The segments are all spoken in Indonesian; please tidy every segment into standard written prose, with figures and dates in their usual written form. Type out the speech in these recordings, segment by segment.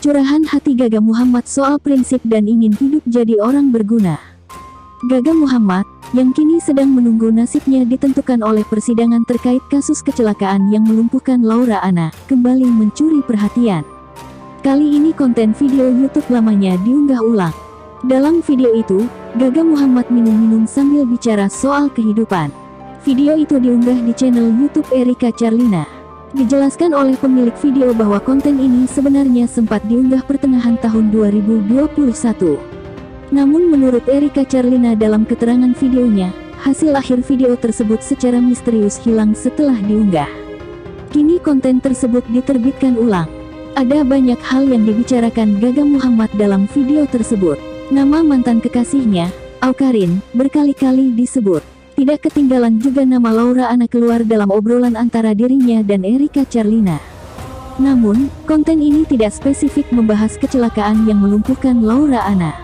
Curahan hati Gaga Muhammad soal prinsip dan ingin hidup jadi orang berguna. Gaga Muhammad, yang kini sedang menunggu nasibnya ditentukan oleh persidangan terkait kasus kecelakaan yang melumpuhkan Laura Anna, kembali mencuri perhatian. Kali ini konten video YouTube lamanya diunggah ulang. Dalam video itu, Gaga Muhammad minum-minum sambil bicara soal kehidupan. Video itu diunggah di channel YouTube Erika Charlina. Dijelaskan oleh pemilik video bahwa konten ini sebenarnya sempat diunggah pertengahan tahun 2021. Namun menurut Erika Charlina dalam keterangan videonya, hasil akhir video tersebut secara misterius hilang setelah diunggah. Kini konten tersebut diterbitkan ulang. Ada banyak hal yang dibicarakan Gaga Muhammad dalam video tersebut. Nama mantan kekasihnya, Awkarin, berkali-kali disebut. Tidak ketinggalan juga nama Laura Anna keluar dalam obrolan antara dirinya dan Erika Charlina. Namun, konten ini tidak spesifik membahas kecelakaan yang melumpuhkan Laura Anna.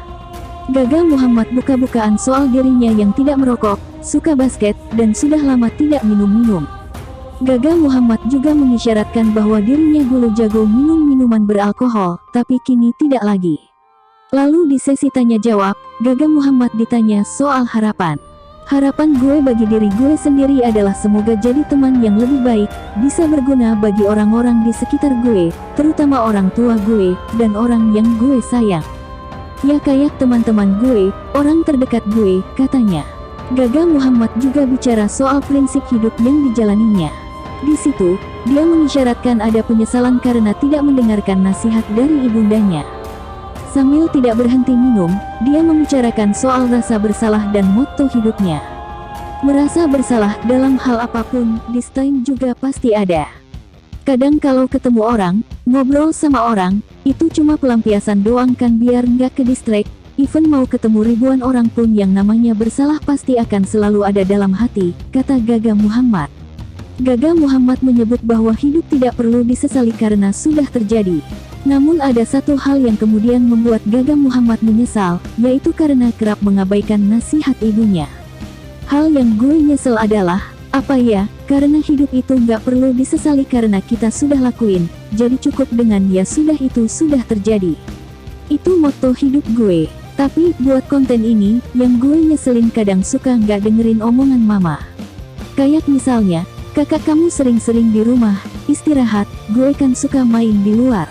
Gaga Muhammad buka-bukaan soal dirinya yang tidak merokok, suka basket, dan sudah lama tidak minum-minum. Gaga Muhammad juga mengisyaratkan bahwa dirinya dulu jago minum minuman beralkohol, tapi kini tidak lagi. Lalu di sesi tanya jawab, Gaga Muhammad ditanya soal harapan. Harapan gue bagi diri gue sendiri adalah semoga jadi teman yang lebih baik, bisa berguna bagi orang-orang di sekitar gue, terutama orang tua gue, dan orang yang gue sayang. Ya kayak teman-teman gue, orang terdekat gue, katanya. Gaga Muhammad juga bicara soal prinsip hidup yang dijalaninya. Di situ, dia mengisyaratkan ada penyesalan karena tidak mendengarkan nasihat dari ibundanya. Sambil tidak berhenti minum, dia membicarakan soal rasa bersalah dan motto hidupnya. Merasa bersalah dalam hal apapun, this time juga pasti ada. Kadang kalau ketemu orang, ngobrol sama orang, itu cuma pelampiasan doang kan biar nggak ke distract. Even mau ketemu ribuan orang pun yang namanya bersalah pasti akan selalu ada dalam hati, kata Gaga Muhammad. Gaga Muhammad menyebut bahwa hidup tidak perlu disesali karena sudah terjadi. Namun ada satu hal yang kemudian membuat Gaga Muhammad menyesal, yaitu karena kerap mengabaikan nasihat ibunya. Hal yang gue nyesel adalah, apa ya, karena hidup itu nggak perlu disesali karena kita sudah lakuin, jadi cukup dengan ya sudah itu sudah terjadi. Itu motto hidup gue. Tapi buat konten ini, yang gue nyeselin kadang suka nggak dengerin omongan mama. Kayak misalnya, kakak kamu sering-sering di rumah, istirahat, gue kan suka main di luar.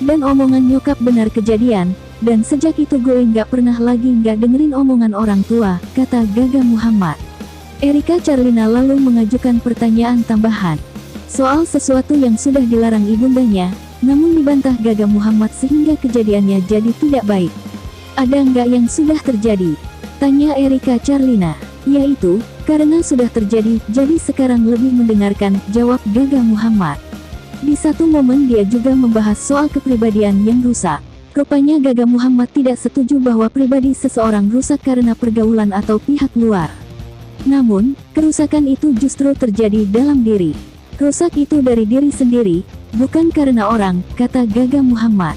Dan omongan nyokap benar kejadian, dan sejak itu gue nggak pernah lagi nggak dengerin omongan orang tua, kata Gaga Muhammad. Erika Charlina lalu mengajukan pertanyaan tambahan soal sesuatu yang sudah dilarang ibundanya, namun dibantah Gaga Muhammad sehingga kejadiannya jadi tidak baik. Ada nggak yang sudah terjadi? Tanya Erika Charlina. Yaitu, karena sudah terjadi, jadi sekarang lebih mendengarkan, jawab Gaga Muhammad. Di satu momen dia juga membahas soal kepribadian yang rusak. Rupanya Gaga Muhammad tidak setuju bahwa pribadi seseorang rusak karena pergaulan atau pihak luar. Namun, kerusakan itu justru terjadi dalam diri. Rusak itu dari diri sendiri, bukan karena orang, kata Gaga Muhammad.